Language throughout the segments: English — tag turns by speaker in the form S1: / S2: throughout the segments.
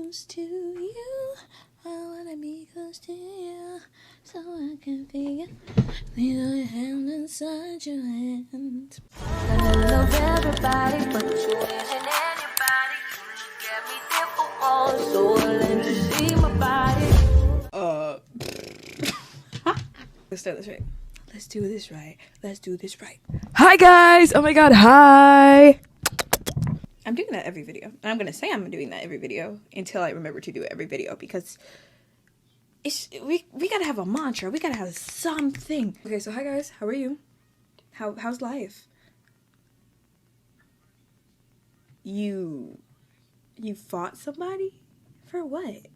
S1: close to you. I wanna be close to you, so I can feel your hand inside your hand. I love everybody, but you isn't anybody. You get me there for all, so I let you see my body. Let's start this right. Let's do this right. Let's do this right.
S2: Hi guys! Oh my god, hi!
S1: I'm doing that every video. And I'm gonna say I'm doing that every video until I remember to do it every video, because we gotta have a mantra. We gotta have something. Okay, so hi guys, how are you? How's life? You fought somebody? For what?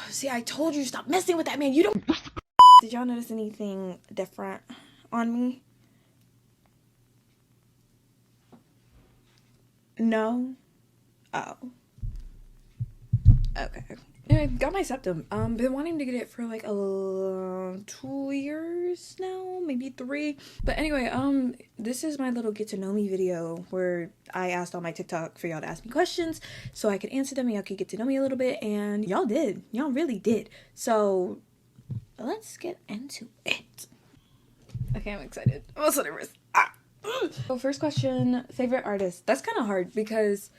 S1: See, I told you to stop messing with that man. You don't. Did y'all notice anything different on me? No? Oh. Okay. Anyway, got my septum. Been wanting to get it for like 2 years now, maybe 3. But anyway, this is my little get to know me video where I asked on my TikTok for y'all to ask me questions so I could answer them and y'all could get to know me a little bit, and y'all did. Y'all really did. So let's get into it. Okay, I'm excited. I'm also nervous. So first question, favorite artist. That's kind of hard because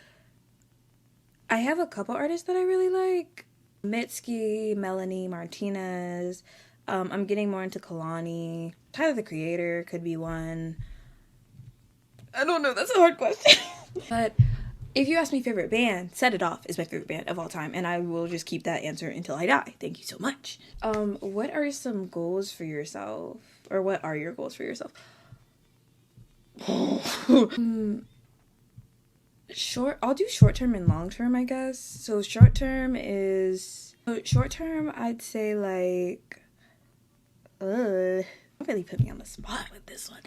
S1: I have a couple artists that I really like. Mitski, Melanie Martinez. I'm getting more into Kalani. Tyler the Creator could be one. I don't know. That's a hard question. But if you ask me favorite band, Set It Off is my favorite band of all time, and I will just keep that answer until I die. Thank you so much. What are some goals for yourself? Or what are your goals for yourself? I'll do short term and long term, I guess. So short term I'd say like don't really put me on the spot with this one.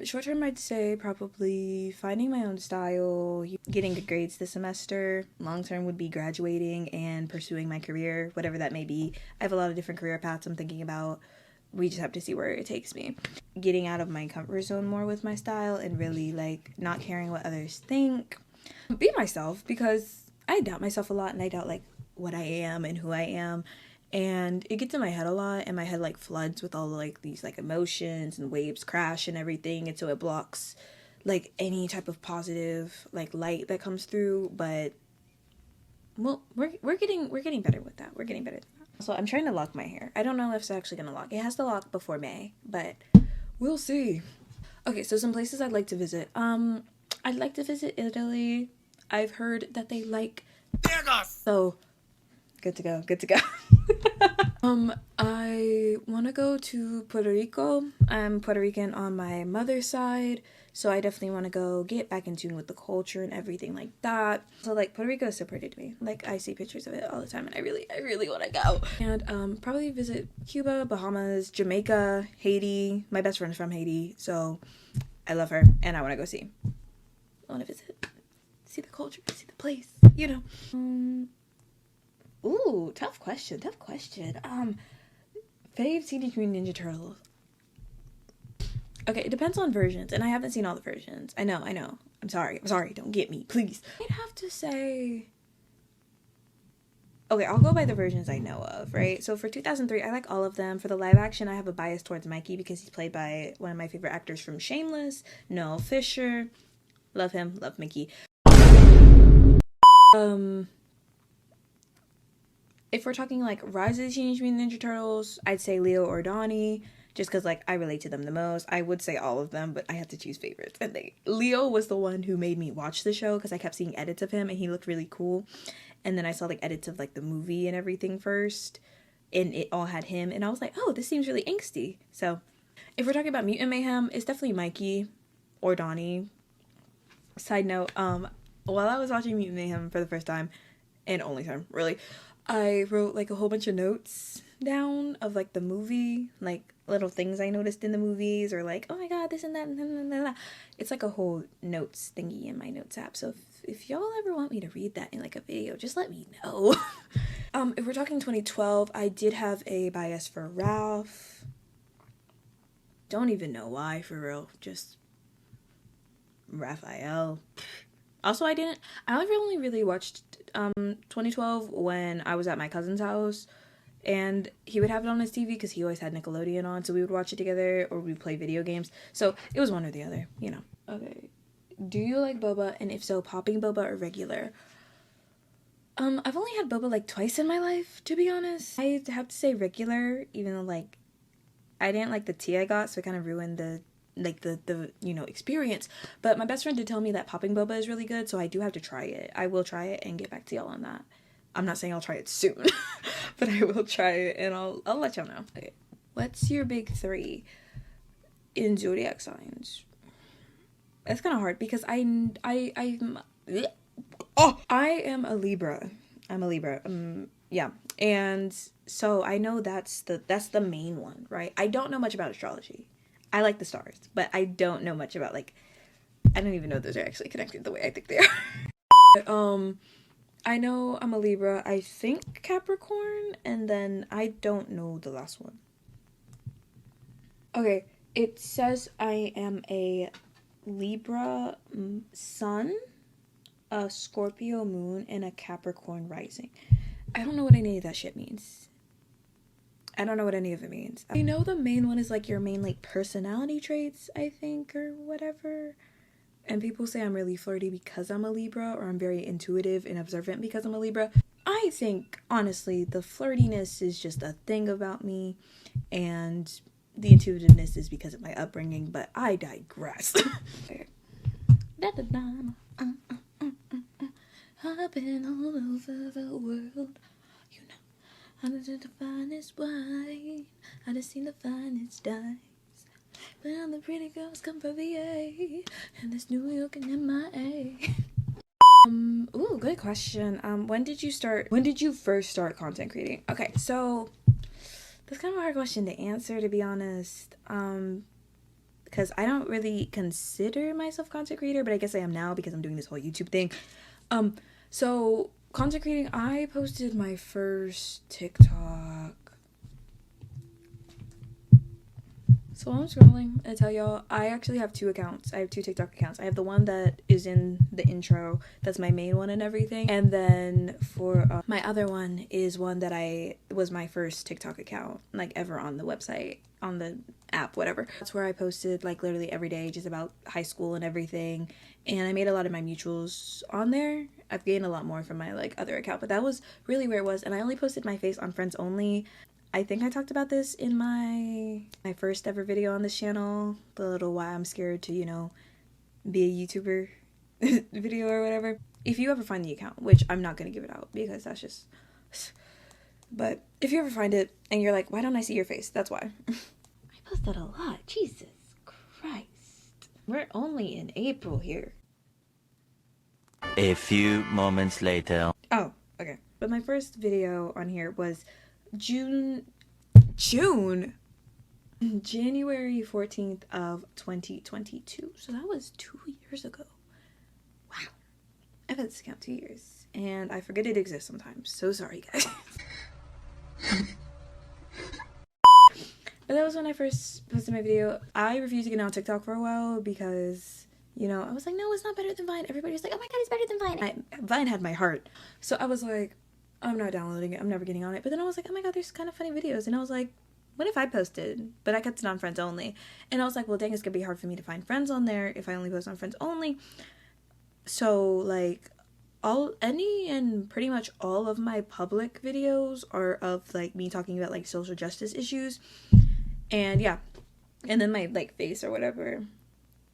S1: Short term I'd say probably finding my own style, getting good grades this semester. Long term would be graduating and pursuing my career, whatever that may be. I have a lot of different career paths I'm thinking about. We just have to see where it takes me. Getting out of my comfort zone more with my style and really like not caring what others think. Be myself, because I doubt myself a lot and I doubt like what I am and who I am. And it gets in my head a lot, and my head like floods with all like these like emotions, and waves crash and everything, and so it blocks like any type of positive like light that comes through. But well, we're getting better with that. We're getting better. So I'm trying to lock my hair. I don't know if it's actually gonna lock. It has to lock before May, but we'll see. Okay, so some places I'd like to visit. I'd like to visit Italy. I've heard that they like Vegas. So good to go. Good to go. I want to go to Puerto Rico. I'm Puerto Rican on my mother's side, so I definitely want to go get back in tune with the culture and everything like that. So like Puerto Rico is so pretty to me. Like I see pictures of it all the time, and I really want to go. And probably visit Cuba, Bahamas, Jamaica, Haiti. My best friend's from Haiti, so I love her, and I want to go see. I want to visit, see the culture, see the place, you know. Ooh, tough question. Fave Teenage Mutant Ninja Turtles. Okay, it depends on versions, and I haven't seen all the versions. I know. I'm sorry. Don't get me, please. I'd have to say... Okay, I'll go by the versions I know of, right? So for 2003, I like all of them. For the live action, I have a bias towards Mikey because he's played by one of my favorite actors from Shameless, Noel Fisher. Love him. Love Mickey. If we're talking like Rise of the Teenage Mutant Ninja Turtles, I'd say Leo or Donnie, just because like I relate to them the most. I would say all of them, but I had to choose favorites. And Leo was the one who made me watch the show because I kept seeing edits of him and he looked really cool. And then I saw like edits of like the movie and everything first, and it all had him, and I was like, oh, this seems really angsty. So if we're talking about Mutant Mayhem, it's definitely Mikey or Donnie. Side note, while I was watching Mutant Mayhem for the first time, and only time really, I wrote like a whole bunch of notes down of like the movie, like little things I noticed in the movies, or like, oh my god, this and that, and that. It's like a whole notes thingy in my notes app. So if y'all ever want me to read that in like a video, just let me know. If we're talking 2012, I did have a bias for Ralph. Don't even know why, for real. Just Raphael. Also, I only really watched 2012 when I was at my cousin's house, and he would have it on his TV because he always had Nickelodeon on, so we would watch it together or we'd play video games. So it was one or the other, you know. Okay. Do you like boba? And if so, popping boba or regular? I've only had boba like twice in my life, to be honest. I have to say regular, even though like I didn't like the tea I got, so it kind of ruined the experience. But my best friend did tell me that popping boba is really good, so I do have to try it. I will try it and get back to y'all on that. I'm not saying I'll try it soon, but I will try it and I'll let y'all know. Okay. What's your big 3 in zodiac signs? It's kind of hard because I am a Libra. I'm a Libra. Yeah. And so I know that's the main one, right? I don't know much about astrology. I like the stars, but I don't know much about, like, I don't even know those are actually connected the way I think they are. But, I know I'm a Libra. I think Capricorn, and then I don't know the last one. Okay, it says I am a Libra sun, a Scorpio moon, and a Capricorn rising. I don't know what any of that shit means. I don't know what any of it means. I know the main one is like your main like personality traits, I think, or whatever. And people say I'm really flirty because I'm a Libra, or I'm very intuitive and observant because I'm a Libra. I think, honestly, the flirtiness is just a thing about me, and the intuitiveness is because of my upbringing, but I digress. Okay. I've been all over the world, you know. I done the finest wine, I done seen the finest dice. But all the pretty girls come from VA, and there's New York and MIA. Ooh, good question. When did you first start content creating? Okay, so that's kind of a hard question to answer, to be honest. Because I don't really consider myself a content creator, but I guess I am now because I'm doing this whole YouTube thing. So content creating, I posted my first TikTok. So while I'm scrolling, I tell y'all, I actually have 2 accounts. I have 2 TikTok accounts. I have the one that is in the intro. That's my main one and everything. And then for my other one is one that was my first TikTok account, like ever on the website, on the app, whatever. That's where I posted like literally every day, just about high school and everything. And I made a lot of my mutuals on there. I've gained a lot more from my like other account, but that was really where it was. And I only posted my face on friends only. I think I talked about this in my first ever video on this channel, the little why I'm scared to, you know, be a YouTuber video or whatever. If you ever find the account, which I'm not going to give it out because that's just, but if you ever find it and you're like, why don't I see your face? That's why. I post that a lot. Jesus Christ. We're only in April here.
S3: A few moments later.
S1: Oh, okay. But my first video on here was January 14th of 2022. So that was 2 years ago. Wow. I've had this account 2 years. And I forget it exists sometimes. So sorry, guys. But that was when I first posted my video. I refused to get on TikTok for a while because, you know, I was like, no, it's not better than Vine. Everybody was like, oh my god, it's better than Vine. Vine had my heart. So I was like, I'm not downloading it. I'm never getting on it. But then I was like, oh my god, there's kind of funny videos. And I was like, what if I posted? But I kept it on friends only. And I was like, well, dang, it's going to be hard for me to find friends on there if I only post on friends only. So, like, any and pretty much all of my public videos are of, like, me talking about, like, social justice issues. And, yeah. And then my, like, face or whatever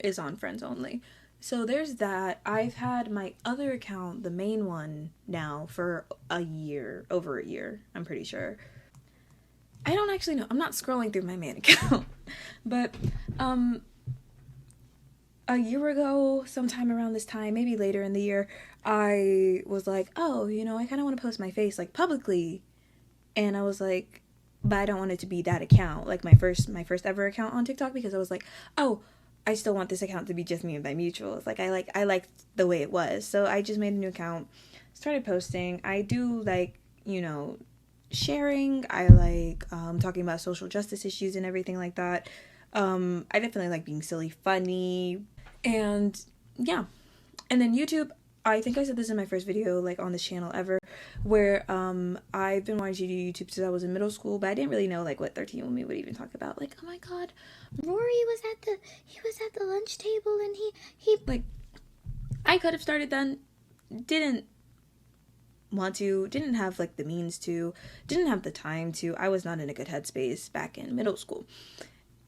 S1: is on friends only. So there's that. I've had my other account, the main one, now for a year, over a year, I'm pretty sure. I don't actually know. I'm not scrolling through my main account. But a year ago, sometime around this time, maybe later in the year, I was like, oh, you know, I kind of want to post my face, like, publicly. And I was like, but I don't want it to be that account, like my first ever account on TikTok, because I was like, oh, I still want this account to be just me and my mutuals. Like, I liked the way it was. So I just made a new account, started posting. I do like, you know, sharing. I like talking about social justice issues and everything like that. I definitely like being silly, funny, and yeah. And then YouTube, I think I said this in my first video, like, on this channel ever, where I've been wanting to do YouTube since I was in middle school, but I didn't really know, like, what 13 Women would even talk about. Like, oh my god, Rory was at the lunch table and he like, I could have started then, didn't want to, didn't have, like, the means to, didn't have the time to. I was not in a good headspace back in middle school.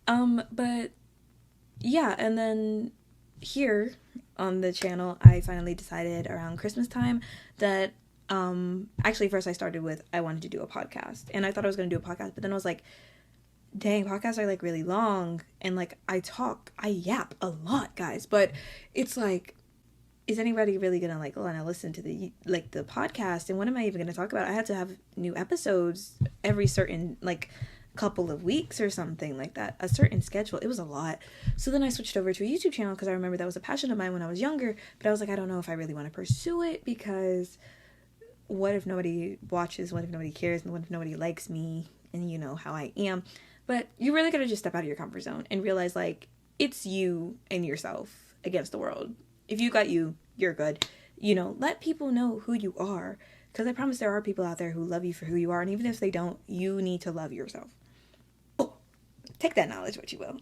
S1: But yeah, and then here on the channel, I finally decided around Christmas time that, actually first I started with, I wanted to do a podcast, and I thought I was going to do a podcast, but then I was like, dang, podcasts are, like, really long, and, like, I yap a lot, guys, but it's like, is anybody really gonna, like, want to listen to the podcast, and what am I even gonna talk about? I had to have new episodes every certain, like, couple of weeks or something like that, a certain schedule. It was a lot. So then I switched over to a YouTube channel because I remember that was a passion of mine when I was younger, but I was like, I don't know if I really want to pursue it, because what if nobody watches, what if nobody cares, and what if nobody likes me, and you know how I am. But you really gotta just step out of your comfort zone and realize, like, it's you and yourself against the world. If you got you, you're good. You know, let people know who you are, because I promise there are people out there who love you for who you are, and even if they don't, you need to love yourself. Oh, take that knowledge what you will.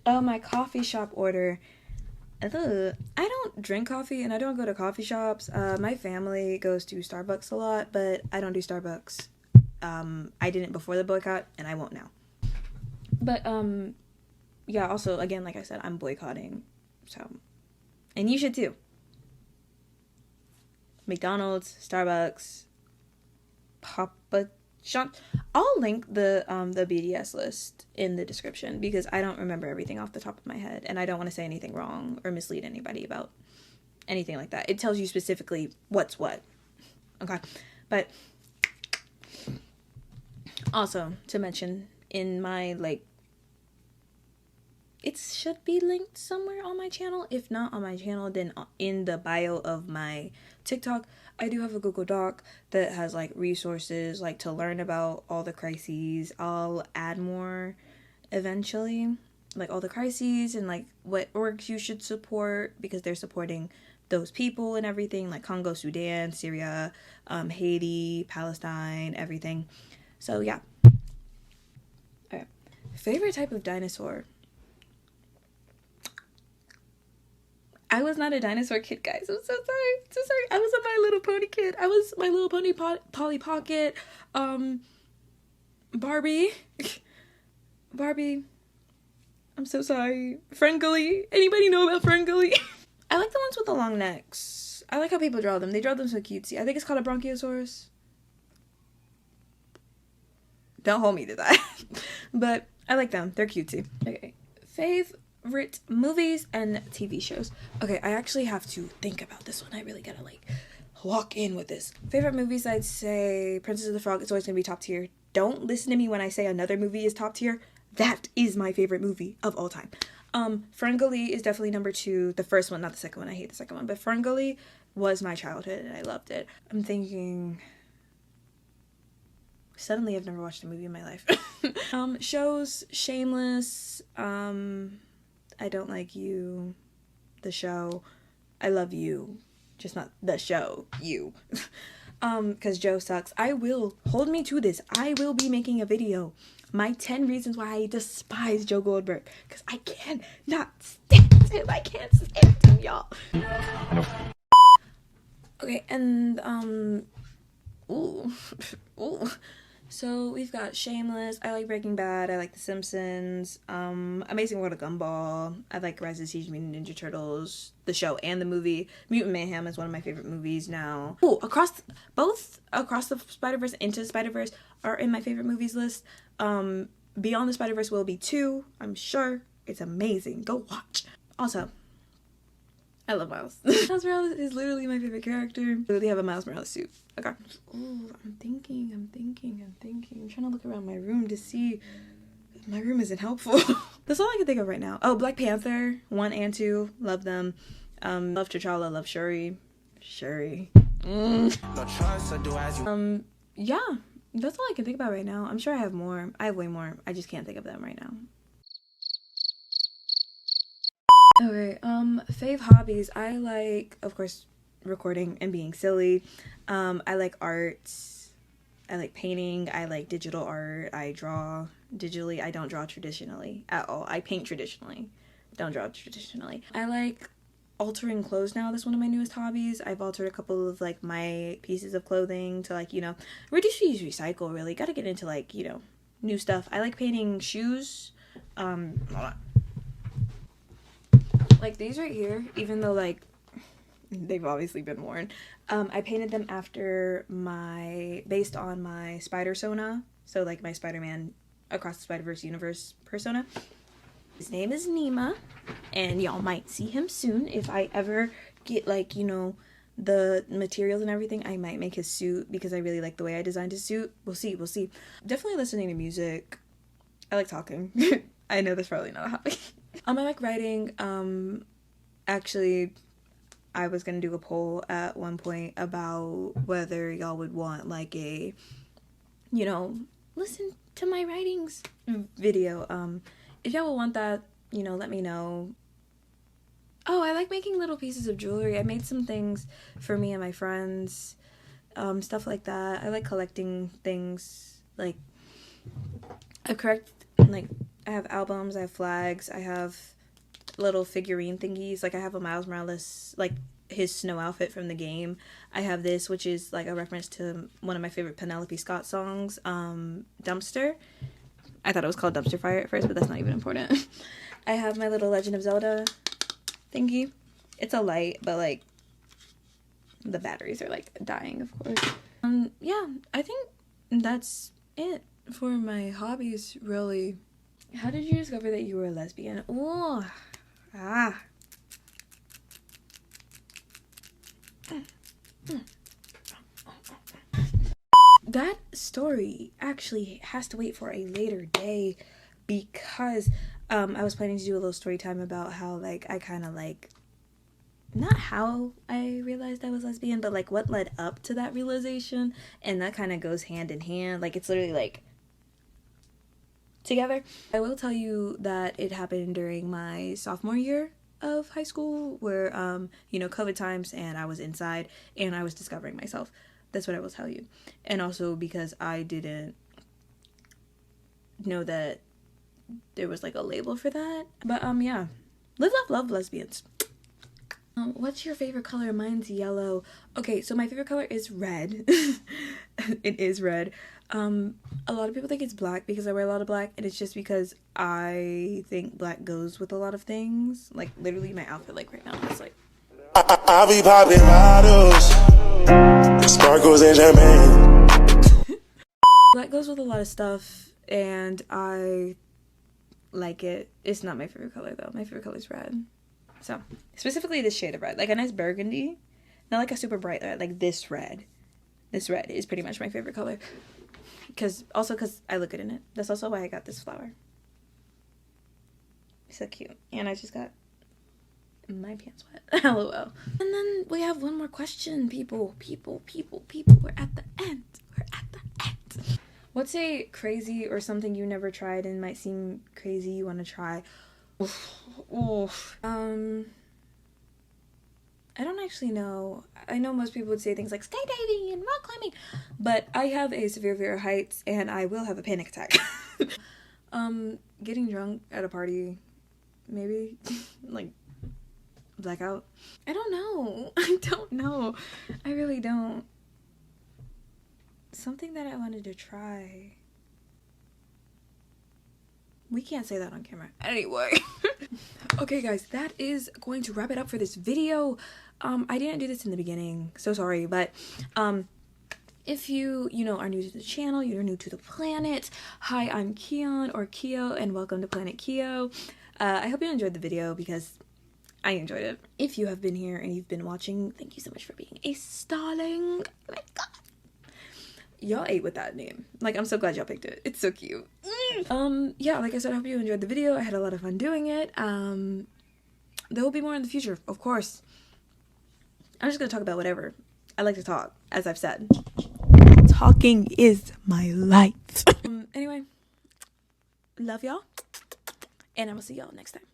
S1: Oh, my coffee shop order. Ugh. I don't drink coffee, and I don't go to coffee shops. My family goes to Starbucks a lot, but I don't do Starbucks. I didn't before the boycott, and I won't now. But, yeah, also, again, like I said, I'm boycotting, so, and you should too. McDonald's, Starbucks, Papa John. I'll link the BDS list in the description, because I don't remember everything off the top of my head, and I don't want to say anything wrong or mislead anybody about anything like that. It tells you specifically what's what, okay? But also, to mention, in my, like, it should be linked somewhere on my channel. If not on my channel, then in the bio of my TikTok, I do have a Google Doc that has, like, resources, like, to learn about all the crises. I'll add more eventually, like, all the crises and, like, what orgs you should support, because they're supporting those people and everything, like Congo, Sudan, Syria, Haiti, Palestine, everything. So yeah. Okay. Favorite type of dinosaur. I was not a dinosaur kid, guys. I'm so sorry. So sorry. I was a My Little Pony kid. I was My Little Pony Polly Pocket. Barbie. Barbie. I'm so sorry. Ferngully. Anybody know about Ferngully? I like the ones with the long necks. I like how people draw them. They draw them so cutesy. I think it's called a Bronchiosaurus. Don't hold me to that. But I like them. They're cutesy. Okay. Favorite movies and TV shows. Okay, I actually have to think about this one. I really gotta, like, walk in with this. Favorite movies, I'd say Princess of the Frog is always gonna be top tier. Don't listen to me when I say another movie is top tier. That is my favorite movie of all time. Ferngully is definitely number 2. The first one, not the second one. I hate the second one. But Ferngully was my childhood, and I loved it. I'm thinking... Suddenly, I've never watched a movie in my life. Shows, Shameless, I Don't Like You, the show, I Love You, just not the show, you. Because Joe sucks. Hold me to this, I will be making a video, my 10 reasons why I despise Joe Goldberg, because I cannot stand him, I can't stand him, y'all. Okay, and, ooh. So we've got Shameless, I like Breaking Bad, I like The Simpsons, Amazing World of Gumball, I like Rise of the Teenage Mutant Ninja Turtles, the show and the movie. Mutant Mayhem is one of my favorite movies now. Ooh, both Across the Spider-Verse and Into the Spider-Verse are in my favorite movies list. Beyond the Spider-Verse will be 2, I'm sure. It's amazing. Go watch. Also, I love Miles. Miles Morales is literally my favorite character. I literally have a Miles Morales suit. Okay. Ooh, I'm thinking. I'm trying to look around my room to see if my room isn't helpful. That's all I can think of right now. Oh, Black Panther 1 and 2. Love them. Love T'Challa. Love Shuri. Yeah. That's all I can think about right now. I'm sure I have more. I have way more. I just can't think of them right now. Okay, fave hobbies. I like, of course, recording and being silly. I like art. I like painting. I like digital art. I draw digitally. I don't draw traditionally at all. I paint traditionally. Don't draw traditionally. I like altering clothes now. That's one of my newest hobbies. I've altered a couple of like my pieces of clothing to like, reduce, reuse, recycle. Really gotta get into like, new stuff. I like painting shoes. Like these right here, even though like they've obviously been worn, I painted them based on my spider persona. So like my Spider-Man Across the Spider-Verse universe persona. His name is Nema, and y'all might see him soon. If I ever get like, the materials and everything, I might make his suit because I really like the way I designed his suit. We'll see. Definitely listening to music. I like talking. I know that's probably not a hobby. I like writing. Actually, I was gonna do a poll at one point about whether y'all would want like a, listen to my writings video. If y'all will want that, let me know. Oh, I like making little pieces of jewelry. I made some things for me and my friends, stuff like that. I like collecting things. Like, I have albums, I have flags, I have little figurine thingies. Like, I have a Miles Morales, like, his snow outfit from the game. I have this, which is, like, a reference to one of my favorite Penelope Scott songs, Dumpster. I thought it was called Dumpster Fire at first, but that's not even important. I have my little Legend of Zelda thingy. It's a light, but, like, the batteries are, like, dying, of course. Yeah, I think that's it for my hobbies, really. How did you discover that you were a lesbian? Oh, That story actually has to wait for a later day because I was planning to do a little story time about how like I kind of like, not how I realized I was lesbian, but like what led up to that realization, and that kind of goes hand in hand. Like it's literally like together. I will tell you that it happened during my sophomore year of high school where COVID times, and I was inside and I was discovering myself. That's what I will tell you. And also because I didn't know that there was like a label for that. But yeah, live, love lesbians. What's your favorite color? Mine's yellow. Okay, so my favorite color is red. It is red. A lot of people think it's black because I wear a lot of black, and it's just because I think black goes with a lot of things. Like literally my outfit like right now is like I be popping bottles, sparkles and champagne. Black goes with a lot of stuff, and I like it. It's not my favorite color though. My favorite color is red. So specifically this shade of red, like a nice burgundy, not like a super bright red. Like this red. This red is pretty much my favorite color. Because I look good in it. That's also why I got this flower. It's so cute. And I just got my pants wet. LOL. And then we have one more question, people. We're at the end. What's a crazy or something you never tried and might seem crazy you want to try? I don't actually know. I know most people would say things like skydiving and rock climbing, but I have a severe fear of heights and I will have a panic attack. Getting drunk at a party, maybe. Like, blackout. I don't know. I really don't. Something that I wanted to try. We can't say that on camera. Anyway. Okay, guys, that is going to wrap it up for this video. I didn't do this in the beginning, so sorry, but if you are new to the channel, you're new to the planet, hi, I'm Kion or Kyo, and welcome to Planet Kyo. I hope you enjoyed the video because I enjoyed it. If you have been here and you've been watching, thank you so much for being a starling. Oh my god. Y'all ate with that name. Like, I'm so glad y'all picked it. It's so cute. Yeah, like I said, I hope you enjoyed the video. I had a lot of fun doing it. There will be more in the future, of course. I'm just gonna talk about whatever. I like to talk, as I've said. Talking is my life. Anyway, love y'all, and I will see y'all next time.